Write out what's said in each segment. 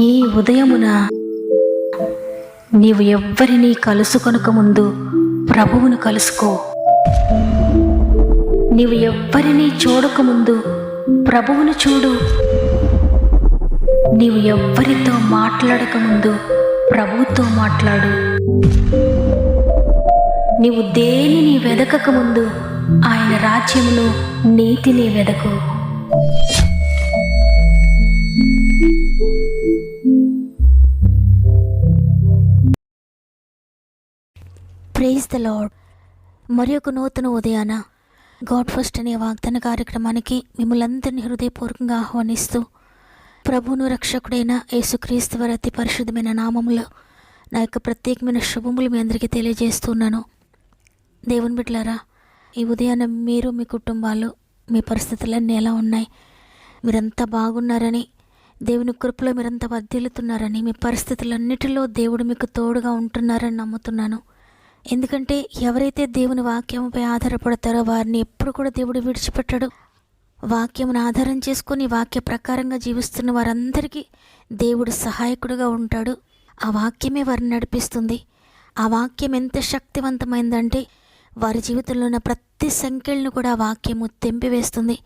ఈ ఉదయమున నీవు ఎవ్వరినీ కలుసుకొనక ముందు ప్రభువును కలుసుకో. నీవు ఎవ్వరినీ చూడకముందు ప్రభువును చూడు. నీవు ఎవ్వరితో మాట్లాడకముందు ప్రభువుతో మాట్లాడు. నీవు దేనిని వెదకకముందు ఆయన రాజ్యమును నీతిని వెదకు. Praise the lord. మరి ఒక నూతన ఉదయాన గాడ్ ఫస్ట్ అనే వాగ్దాన కార్యక్రమానికి మిమ్మల్ని అందరినీ హృదయపూర్వకంగా ఆహ్వానిస్తూ ప్రభువును రక్షకుడైన యేసుక్రీస్తు వారి అతి పరిశుద్ధమైన నామములో నా యొక్క ప్రత్యేకమైన శుభములు మీ అందరికీ తెలియజేస్తున్నాను. దేవుని బిడ్డలారా, ఈ ఉదయాన మీరు, మీ కుటుంబాలు, మీ పరిస్థితులన్నీ ఎలా ఉన్నాయి? మీరంతా బాగున్నారని, దేవుని కృపలో మీరంతా వర్ధిల్లుతున్నారని, మీ పరిస్థితులన్నిటిలో దేవుడు మీకు తోడుగా ఉంటున్నారని నమ్ముతున్నాను. ఎందుకంటే ఎవరైతే దేవుని వాక్యంపై ఆధారపడతారో వారిని ఎప్పుడు కూడా దేవుడు విడిచిపెట్టడు. వాక్యమును ఆధారం చేసుకుని వాక్య ప్రకారంగా జీవిస్తున్న వారందరికీ దేవుడు సహాయకుడుగా ఉంటాడు. ఆ వాక్యమే వారిని నడిపిస్తుంది. ఆ వాక్యం ఎంత శక్తివంతమైందంటే వారి జీవితంలో ఉన్న ప్రతి సంఖ్యలను కూడా ఆ వాక్యము తెంపివేస్తుంది.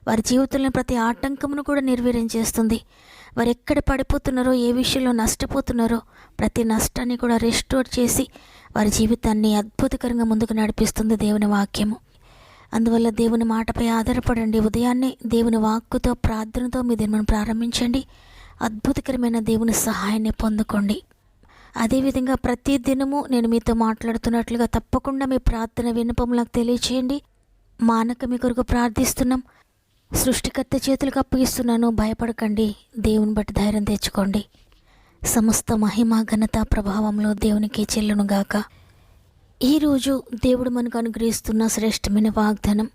వారి జీవితంలో ప్రతి ఆటంకమును కూడా నిర్వీర్యం చేస్తుంది. వారు ఎక్కడ పడిపోతున్నారో, ఏ విషయంలో నష్టపోతున్నారో ప్రతి నష్టాన్ని కూడా రెస్టోర్ చేసి వారి జీవితాన్ని అద్భుతకరంగా ముందుకు నడిపిస్తుంది దేవుని వాక్యము. అందువల్ల దేవుని మాటపై ఆధారపడండి. ఉదయాన్నే దేవుని వాక్కుతో, ప్రార్థనతో మీ దినమును ప్రారంభించండి. అద్భుతకరమైన దేవుని సహాయాన్ని పొందుకోండి. అదేవిధంగా ప్రతి దినము నేను మీతో మాట్లాడుతున్నట్లుగా తప్పకుండా మీ ప్రార్థన విన్నపములకు తెలియచేయండి. మానక మీ కొరకు ప్రార్థిస్తున్నాం. సృష్టికర్త చేతులకు అప్పగిస్తున్నాను, భయపడకండి. దేవుని బట్టి ధైర్యం తెచ్చుకోండి. సమస్త మహిమ, ఘనత, ప్రభావంలో దేవునికి చెల్లునుగాక. ఈరోజు దేవుడు మనకు అనుగ్రహిస్తున్న శ్రేష్టమైన వాగ్దానం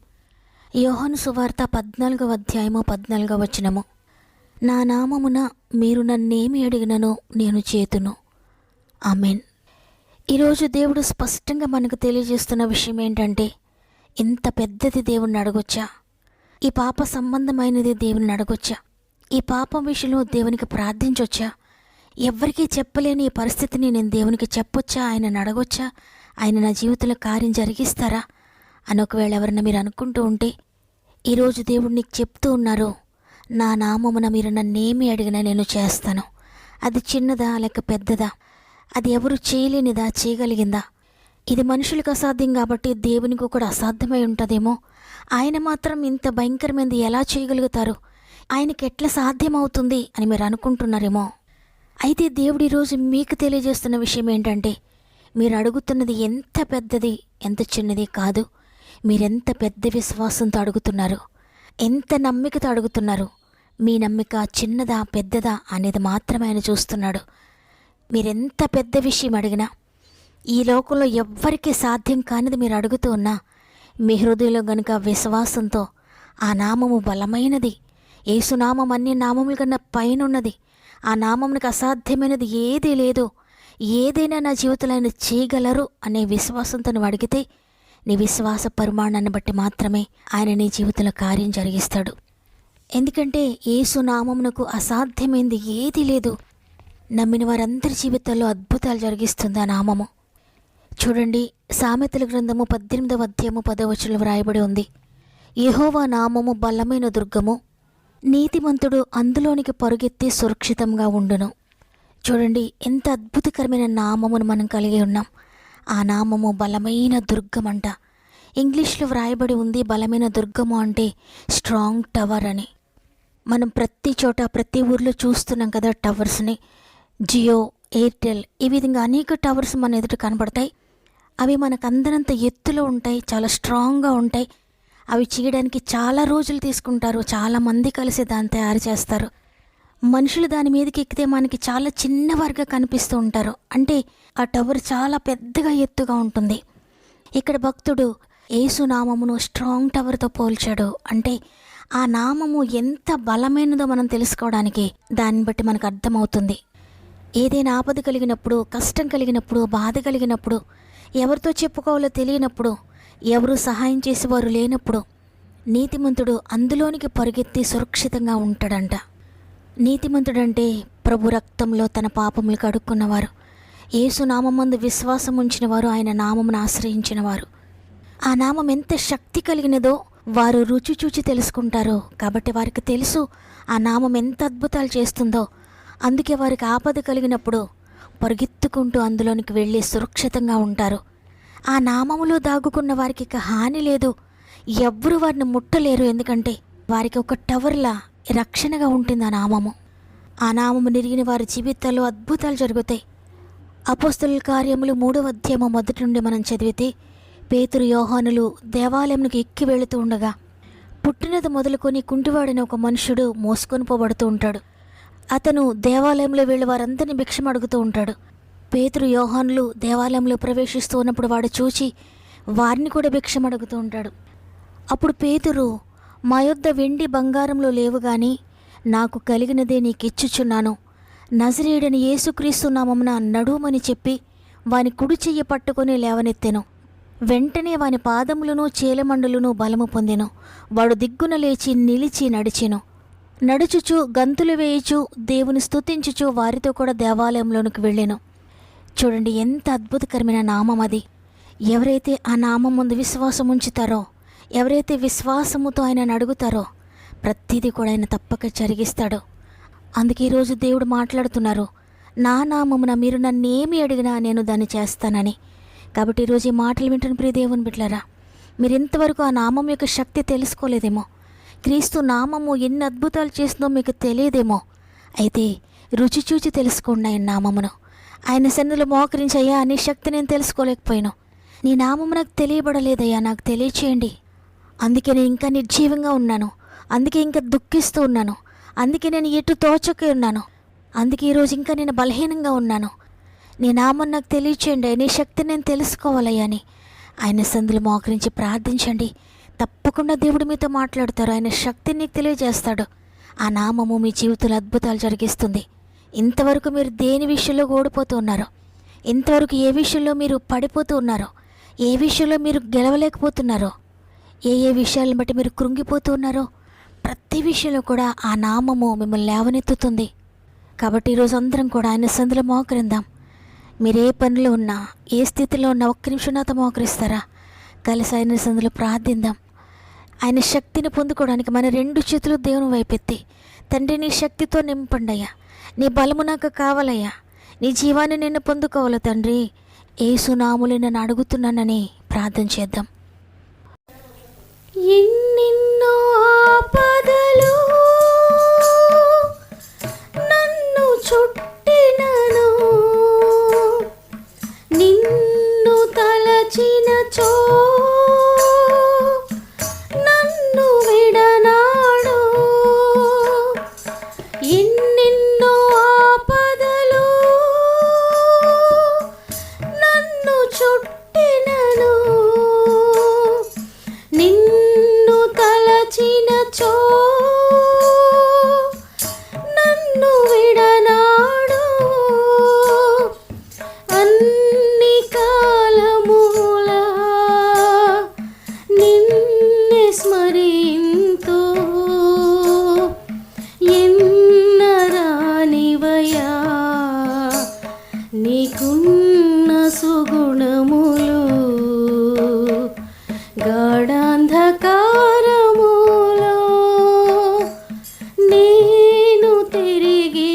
యోహాను సువార్త 14వ అధ్యాయము 14వ వచనము. నా నామమున మీరు నన్నేమి అడిగినను నేను చేతును. ఆమెన్. ఈరోజు దేవుడు స్పష్టంగా మనకు తెలియజేస్తున్న విషయం ఏంటంటే, ఇంత పెద్దది దేవుణ్ణి అడగొచ్చా? ఈ పాప సంబంధమైనది దేవుని అడగొచ్చా? ఈ పాపం విషయంలో దేవునికి ప్రార్థించొచ్చా? ఎవ్వరికీ చెప్పలేని ఈ పరిస్థితిని నేను దేవునికి చెప్పొచ్చా? ఆయనను అడగొచ్చా? ఆయన నా జీవితంలో కార్యం జరిగిస్తారా అని ఒకవేళ ఎవరైనా మీరు అనుకుంటూ ఉంటే, ఈరోజు దేవుడు నీకు చెప్తూ ఉన్నారు, నా నామమున మీరు నన్నేమి అడిగినా నేను చేస్తాను. అది చిన్నదా లేక పెద్దదా? అది ఎవరు చేయలేనిదా, చేయగలిగిందా? ఇది మనుషులకు అసాధ్యం కాబట్టి దేవునికి కూడా అసాధ్యమై ఉంటుందేమో. ఆయన మాత్రం ఇంత భయంకరమైనది ఎలా చేయగలుగుతారు? ఆయనకి ఎట్లా సాధ్యమవుతుంది అని మీరు అనుకుంటున్నారేమో. అయితే దేవుడు ఈరోజు మీకు తెలియజేస్తున్న విషయం ఏంటంటే, మీరు అడుగుతున్నది ఎంత పెద్దది, ఎంత చిన్నది కాదు. మీరెంత పెద్ద విశ్వాసంతో అడుగుతున్నారు, ఎంత నమ్మికతో అడుగుతున్నారు. మీ నమ్మిక చిన్నదా పెద్దదా అనేది మాత్రమే ఆయన చూస్తున్నాడు. మీరెంత పెద్ద విషయం అడిగినా, ఈ లోకంలో ఎవ్వరికీ సాధ్యం కానిది మీరు అడుగుతూ ఉన్నా, మీ హృదయంలో గనుక విశ్వాసంతో ఆ నామము బలమైనది, యేసునామం అన్ని నామముల కన్నా పైన ఉన్నది, ఆ నామమునికి అసాధ్యమైనది ఏదీ లేదు, ఏదైనా నా జీవితంలో ఆయన చేయగలరు అనే విశ్వాసంతో నువ్వు అడిగితే, నీ విశ్వాస పరిమాణాన్ని బట్టి మాత్రమే ఆయన నీ జీవితంలో కార్యం జరిగిస్తాడు. ఎందుకంటే యేసునామమునకు అసాధ్యమైంది ఏదీ లేదు. నమ్మిన వారందరి జీవితాల్లో అద్భుతాలు జరిగిస్తుంది ఆ నామము. చూడండి, సామెతల గ్రంథము 18వ అధ్యాయము 10వ వచనంలో వ్రాయబడి ఉంది, యెహోవా నామము బలమైన దుర్గము, నీతిమంతుడు అందులోనికి పరుగెత్తి సురక్షితంగా ఉండును. చూడండి, ఎంత అద్భుతకరమైన నామమును మనం కలిగి ఉన్నాం. ఆ నామము బలమైన దుర్గం అంట. ఇంగ్లీష్లో వ్రాయబడి ఉంది, బలమైన దుర్గము అంటే స్ట్రాంగ్ టవర్ అని. మనం ప్రతి చోట, ప్రతి ఊర్లో చూస్తున్నాం కదా టవర్స్ని. జియో, ఎయిర్టెల్, ఈ విధంగా అనేక టవర్స్ మన ఎదుట కనబడతాయి. అవి మనకు అందనంత ఎత్తులో ఉంటాయి, చాలా స్ట్రాంగ్గా ఉంటాయి. అవి చేయడానికి చాలా రోజులు తీసుకుంటారు, చాలామంది కలిసి దాన్ని తయారు చేస్తారు. మనుషులు దాని మీదకి ఎక్కితే మనకి చాలా చిన్నవారుగా కనిపిస్తూ ఉంటారు. అంటే ఆ టవర్ చాలా పెద్దగా ఎత్తుగా ఉంటుంది. ఇక్కడ భక్తుడు యేసునామమును స్ట్రాంగ్ టవర్తో పోల్చాడు. అంటే ఆ నామము ఎంత బలమైనదో మనం తెలుసుకోవడానికి దాన్ని బట్టి మనకు అర్థమవుతుంది. ఏదైనా ఆపద కలిగినప్పుడు, కష్టం కలిగినప్పుడు, బాధ కలిగినప్పుడు, ఎవరితో చెప్పుకోవాలో తెలియనప్పుడు, ఎవరు సహాయం చేసేవారు లేనప్పుడు నీతిమంతుడు అందులోనికి పరిగెత్తి సురక్షితంగా ఉంటాడంట. నీతిమంతుడంటే ప్రభు రక్తంలో తన పాపములు కడుక్కున్నవారు, యేసు నామమందు విశ్వాసం ఉంచిన వారు, ఆయన నామమును ఆశ్రయించిన వారు. ఆ నామం ఎంత శక్తి కలిగినదో వారు రుచి చూచి తెలుసుకుంటారో. కాబట్టి వారికి తెలుసు ఆ నామం ఎంత అద్భుతాలు చేస్తుందో. అందుకే వారికి ఆపద కలిగినప్పుడు పరిగెత్తుకుంటూ అందులోనికి వెళ్ళి సురక్షితంగా ఉంటారు. ఆ నామములో దాగుకున్న వారికి ఇక హాని లేదు, ఎవ్వరూ వారిని ముట్టలేరు. ఎందుకంటే వారికి ఒక టవర్లా రక్షణగా ఉంటుంది ఆ నామము. ఆ నామము నెరిగిన వారి జీవితాల్లో అద్భుతాలు జరుగుతాయి. అపోస్తలుల కార్యములు 3వ అధ్యాయం మొదటి నుండి మనం చదివితే, పేతురు యోహానులు దేవాలయంకి ఎక్కి వెళుతూ ఉండగా పుట్టినది మొదలుకొని కుంటివాడైన ఒక మనుషుడు మోసుకొని పోబడుతూ ఉంటాడు. అతను దేవాలయంలో వెళ్ళి వారందరినీ భిక్షం అడుగుతూ ఉంటాడు. పేతురు యోహానులు దేవాలయంలో ప్రవేశిస్తూ ఉన్నప్పుడు వాడు చూచి వారిని కూడా భిక్షం అడుగుతూ ఉంటాడు. అప్పుడు పేతురు, మా యొద్ద వెండి బంగారంలో లేవు గాని నాకు కలిగినదే నీకిచ్చుచున్నాను, నజరేయుడని యేసుక్రీస్తు నామమున నడుమని చెప్పి వాని కుడి చెయ్యి పట్టుకొని లేవనెత్తెను. వెంటనే వాని పాదములను చేలమండులను బలము పొందెను. వాడు దిగ్గున లేచి నిలిచి నడిచెను. నడుచుచు గంతులు వేయుచు దేవుని స్తుతించుచు వారితో కూడా దేవాలయంలోనికి వెళ్ళెను. చూడండి, ఎంత అద్భుతకరమైన నామం అది. ఎవరైతే ఆ నామం ముందు విశ్వాసం ఉంచుతారో, ఎవరైతే విశ్వాసముతో ఆయనను అడుగుతారో, ప్రతిదీ కూడా ఆయన తప్పక జరిగిస్తాడు. అందుకే ఈరోజు దేవుడు మాట్లాడుతున్నారు, నా నామమున మీరు నన్నేమి అడిగినా నేను దాన్ని చేస్తానని. కాబట్టి ఈరోజు ఈ మాటలు వింటున్న ప్రియ దేవుని బిడ్డలారా, మీరు ఇంతవరకు ఆ నామం యొక్క శక్తి తెలుసుకోలేదేమో, క్రీస్తు నామము ఎన్ని అద్భుతాలు చేస్తుందో మీకు తెలియదేమో. అయితే రుచి చూచి తెలుసుకోండి ఆయన నామమును. ఆయన సన్నిధిలో మోకరించయ్యా, నీ శక్తి నేను తెలుసుకోలేకపోయాను, నీ నామము నాకు తెలియబడలేదయ్యా, నాకు తెలియచేయండి. అందుకే నేను ఇంకా నిర్జీవంగా ఉన్నాను, అందుకే ఇంకా దుఃఖిస్తూ ఉన్నాను, అందుకే నేను ఎటు తోచకే ఉన్నాను, అందుకే ఈరోజు ఇంకా నేను బలహీనంగా ఉన్నాను. నీ నామం నాకు తెలియచేయండి, నీ శక్తిని నేను తెలుసుకోవాలయ్యా అని ఆయన సన్నిధిలో మోకరించి ప్రార్థించండి. తప్పకుండా దేవుడు మీతో మాట్లాడతారు. ఆయన శక్తిని నీకు తెలియజేస్తాడు. ఆ నామము మీ జీవితంలో అద్భుతాలు జరిగిస్తుంది. ఇంతవరకు మీరు దేని విషయంలో ఓడిపోతూ ఉన్నారో, ఇంతవరకు ఏ విషయంలో మీరు పడిపోతూ ఉన్నారో, ఏ విషయంలో మీరు గెలవలేకపోతున్నారో, ఏ విషయాలను బట్టి మీరు కృంగిపోతూ ఉన్నారో, ప్రతి విషయంలో కూడా ఆ నామము మిమ్మల్ని లేవనెత్తుతుంది. కాబట్టి ఈరోజు అందరం కూడా ఆయన సన్నిధిలో మోకరిందాం. మీరు ఏ పనిలో ఉన్నా, ఏ స్థితిలో ఉన్నా, ఒక్క నిమిషం నాతో మోకరిస్తారా? కలిసి ఆయన సన్నిధిలో ప్రార్థిద్దాం. ఆయన శక్తిని పొందుకోవడానికి మన 2 చేతులు దేవుని వైపెత్తి, తండ్రి నీ శక్తితో నింపండి అయ్యా, నీ బలము నాకు కావాలయ్యా, నీ జీవాన్ని నిన్ను పొందుకోవాలి తండ్రి, యేసు నామములో నేను అడుగుతున్నానని ప్రార్థన చేద్దాం. ఎన్నెన్నో ఆపదలు నన్ను చుట్టినను, నిన్ను తలచినచో నన్ను విడనాడు. ఎన్నెన్నో ఆపదలు నన్ను చుట్టినను, నిన్ను తలచినచో నన్ను విడనాడు. అన్ని కాలములా నిన్నే స్మరింతు, ఎన్నరానివయా నీకున్న సుగుణములు, గాఢాంధకారములో నేను తిరిగి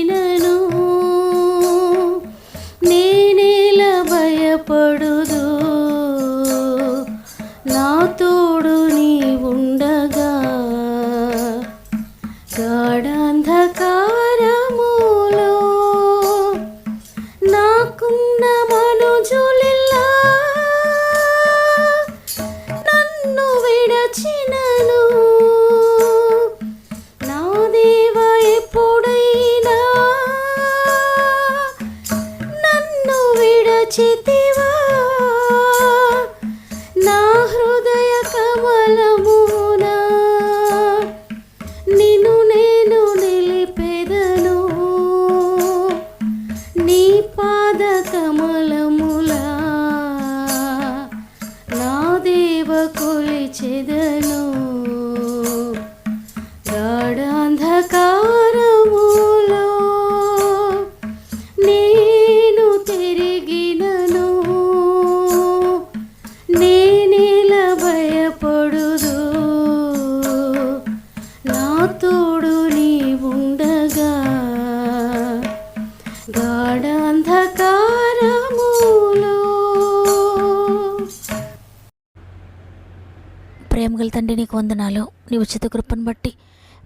ప్రేమగల తండ్రి, నీకు వందనాలు. నీ ఉచిత కృపను బట్టి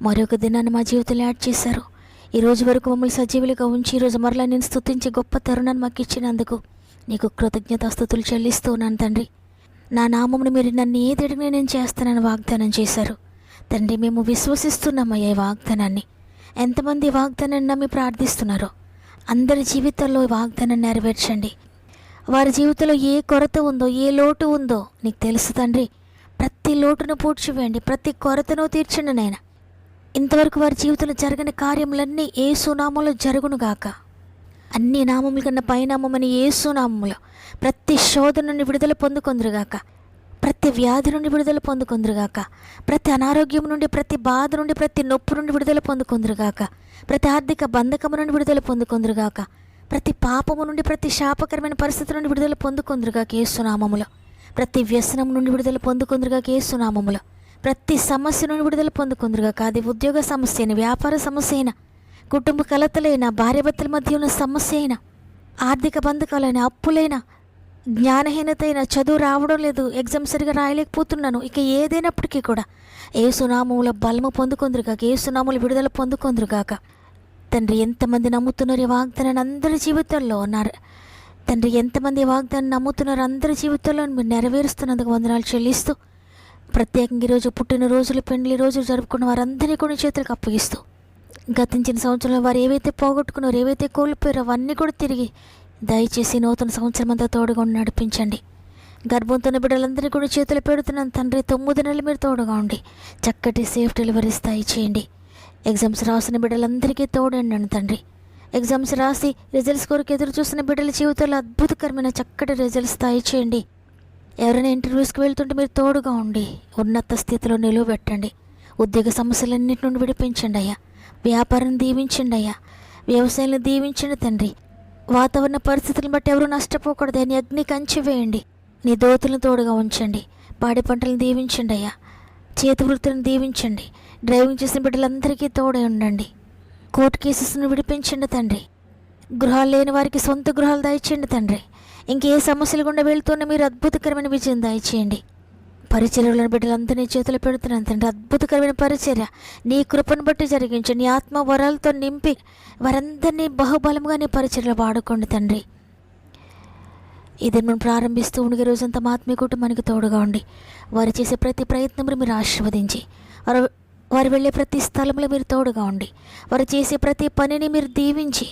మరొక దినాన్ని మా జీవితంలో యాడ్ చేశారు. ఈ రోజు వరకు మమ్మల్ని సజీవులుగా ఉంచి ఈరోజు మరలా నేను స్తుతించే గొప్ప తరుణాన్ని మాకు ఇచ్చినందుకు నీకు కృతజ్ఞతాస్తుతులు చెల్లిస్తూ ఉన్నాను తండ్రి. నా నామమును మీరు నన్ను ఏది అడిగినా నేను చేస్తానని వాగ్దానం చేశారు తండ్రి. మేము విశ్వసిస్తున్నామయ్యా ఈ వాగ్దానాన్ని. ఎంతమంది ఈ వాగ్దానాన్ని నమ్మి ప్రార్థిస్తున్నారో అందరి జీవితాల్లో ఈ వాగ్దానాన్ని నెరవేర్చండి. వారి జీవితంలో ఏ కొరత ఉందో, ఏ లోటు ఉందో నీకు తెలుసు తండ్రి. ప్రతి లోటును పూడ్చివేయండి, ప్రతి కొరతను తీర్చండి నాయన. ఇంతవరకు వారి జీవితంలో జరగని కార్యములన్నీ యేసు నామములో జరుగునుగాక. అన్ని నామముల కన్నా పైనామమని యేసు నామములో ప్రతి శోధన నుండి విడుదల పొందుకొందురుగాక. ప్రతి వ్యాధి నుండి విడుదల పొందుకొందురుగాక. ప్రతి అనారోగ్యం నుండి, ప్రతి బాధ నుండి, ప్రతి నొప్పి నుండి విడుదల పొందుకొందురుగాక. ప్రతి ఆర్థిక బంధకము నుండి విడుదల పొందుకొందురుగాక. ప్రతి పాపము నుండి, ప్రతి శాపకరమైన పరిస్థితి నుండి విడుదల పొందుకొందురుగాక యేసు నామములో. ప్రతి వ్యసనం నుండి విడుదల పొందుకొందురుగాక యేసు నామములో. ప్రతి సమస్య నుండి విడుదల పొందుకొందురుగాక. అది ఉద్యోగ సమస్య అయినా, వ్యాపార సమస్య అయినా, కుటుంబ కలతలైనా, భార్యాభర్తల మధ్య ఉన్న సమస్య అయినా, ఆర్థిక బంధకాలైనా, అప్పులైనా, జ్ఞానహీనత అయినా, చదువు రావడం లేదు, ఎగ్జామ్ సరిగా రాయలేకపోతున్నాను, ఇక ఏదైనప్పటికీ కూడా యేసునామములో బలము పొందుకొందురుగాక. యేసునామములో విడుదల పొందుకొందురుగాక. తండ్రి, ఎంతమంది నమ్ముతున్నారు ఈ వాగ్దానాన్ని అందరి జీవితాల్లో ఉన్నారు తండ్రి. ఎంతమంది ఈ వాగ్దానాన్ని నమ్ముతున్నారు అందరి జీవితాల్లో మీరు నెరవేరుస్తున్నందుకు వందనాలు చెల్లిస్తూ, ప్రత్యేకంగా ఈరోజు పుట్టినరోజులు, పెండ్లి రోజులు జరుపుకున్న వారందరినీ కూడా చేతులకు అప్పగిస్తూ, గతించిన సంవత్సరంలో వారు ఏవైతే పోగొట్టుకున్నారో, ఏవైతే కోల్పోయారో అవన్నీ కూడా తిరిగి దయచేసి నూతన సంవత్సరం అంతా తోడుగా ఉండి నడిపించండి. గర్భంతో ఉన్న బిడ్డలందరినీ కూడా చేతులు పెడుతున్నాను తండ్రి. 9 నెలలు మీరు తోడుగా ఉండి చక్కటి సేఫ్ డెలివరీ స్థాయి చేయండి. ఎగ్జామ్స్ రాసిన బిడ్డలందరికీ తోడండి తండ్రి. ఎగ్జామ్స్ రాసి రిజల్ట్స్ కొరకు ఎదురు చూస్తున్న బిడ్డల జీవితంలో అద్భుతకరమైన చక్కటి రిజల్ట్స్ స్థాయి చేయండి. ఎవరైనా ఇంటర్వ్యూస్కి వెళ్తుంటే మీరు తోడుగా ఉండి ఉన్నత స్థితిలో నిలువబెట్టండి. ఉద్యోగ సమస్యలన్నింటి నుండి విడిపించండి అయ్యా. వ్యాపారం దీవించండి అయ్యా. వ్యవసాయాలను దీవించండి తండ్రి. వాతావరణ పరిస్థితులను బట్టి ఎవరు నష్టపోకూడదు. నీ అగ్ని కంచి వేయండి. నీ దోతులను తోడుగా ఉంచండి. పాడి పంటలను దీవించండి అయ్యా. చేతి వృత్తులను దీవించండి. డ్రైవింగ్ చేసిన బిడ్డలందరికీ తోడే ఉండండి. కోర్టు కేసెస్ను విడిపించండి తండ్రి. గృహాలు లేని వారికి సొంత గృహాలు దయచేయండి తండ్రి. ఇంకే సమస్యలు గుండా వెళ్తున్న మీరు అద్భుతకరమైన విజయం దయచేయండి. పరిచర్యలను బిడ్డలందరినీ చేతులు పెడుతున్నాను తండ్రి. అద్భుతకరమైన పరిచర్య నీ కృపను బట్టి జరిగించండి. నీ ఆత్మ వరాలతో నింపి వారందరినీ బహుబలంగా నీ పరిచర్యలో వాడుకోండి తండ్రి. ఇది మనం ప్రారంభిస్తూ ఉండే రోజంతా మా ఆత్మీయ కుటుంబానికి తోడుగా ఉండి వారు చేసే ప్రతి ప్రయత్నంలో మీరు ఆశీర్వదించి, వారు వెళ్ళే ప్రతి స్థలంలో మీరు తోడుగా ఉండి, వారు చేసే ప్రతి పనిని మీరు దీవించి,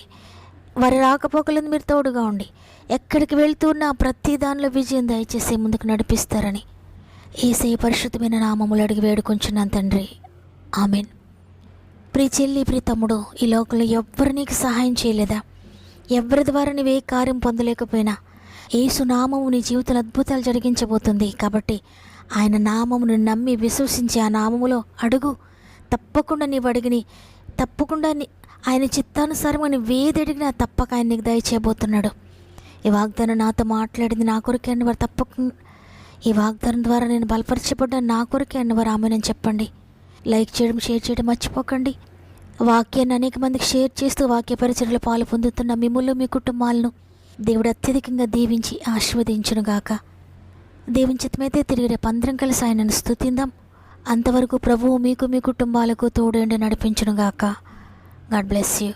వారి రాకపోకలను మీరు తోడుగా ఉండి, ఎక్కడికి వెళ్తున్నా ప్రతి దానిలో విజయం దయచేసి ముందుకు నడిపిస్తారని యేసయ్య పరిశుద్ధమైన నామములు అడిగి వేడుకొంచున్నాను తండ్రి. ఆమెన్. ప్రియ చెల్లి, ప్రియ తమ్ముడు, ఈ లోకంలో ఎవ్వరు నీకు సహాయం చేయలేదా? ఎవరి ద్వారా నీవే కార్యం పొందలేకపోయినా యేసు నామము నీ జీవితంలో అద్భుతాలు జరిగించబోతుంది. కాబట్టి ఆయన నామమును నమ్మి విశ్వసించి ఆ నామములో అడుగు. తప్పకుండా నీవు అడిగిని, తప్పకుండా ఆయన చిత్తానుసారంగా నువ్వేది అడిగినా తప్పక ఆయన నీకు దయచేయబోతున్నాడు. ఈ వాగ్దానం నాతో మాట్లాడింది నా కొరకే అన్నవారు తప్పకుండా, ఈ వాగ్దానం ద్వారా నేను బలపరచబడ్డాను నా కొరకే అన్నవారు ఆమెనని చెప్పండి. లైక్ చేయడం, షేర్ చేయడం మర్చిపోకండి. వాక్యాన్ని అనేక మందికి షేర్ చేస్తూ వాక్య పరిచర్యలో పాలు పొందుతున్న మిమ్మల్ని, మీ కుటుంబాలను దేవుడు అత్యధికంగా దీవించి ఆశీర్వదించునుగాక. దేవుని చిత్తమైతే తిరిగి రేపు అందరం కలిసి ఆయనను స్తుతిందాం. అంతవరకు ప్రభువు మీకు, మీ కుటుంబాలకు తోడుండి నడిపించునుగాక. God bless you.